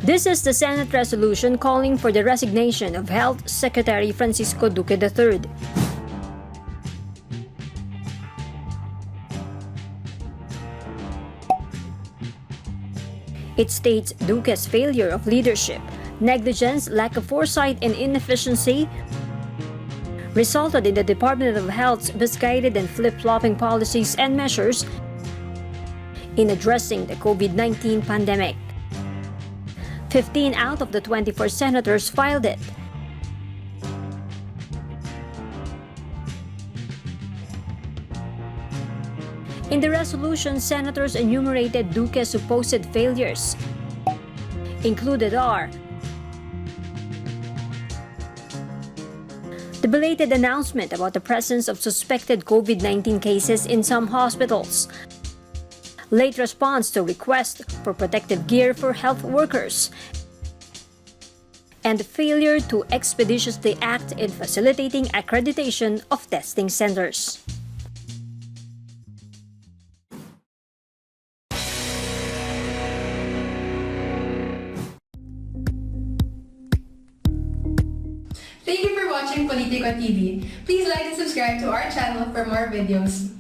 This is the Senate resolution calling for the resignation of Health Secretary Francisco Duque III. It states Duque's failure of leadership, negligence, lack of foresight, and inefficiency resulted in the Department of Health's misguided and flip-flopping policies and measures in addressing the COVID-19 pandemic. 15 out of the 24 senators filed it. In the resolution, senators enumerated Duque's supposed failures. Included are the belated announcement about the presence of suspected COVID-19 cases in some hospitals, late response to requests for protective gear for health workers, and failure to expeditiously act in facilitating accreditation of testing centers. Thank you for watching Politico TV. Please like and subscribe to our channel for more videos.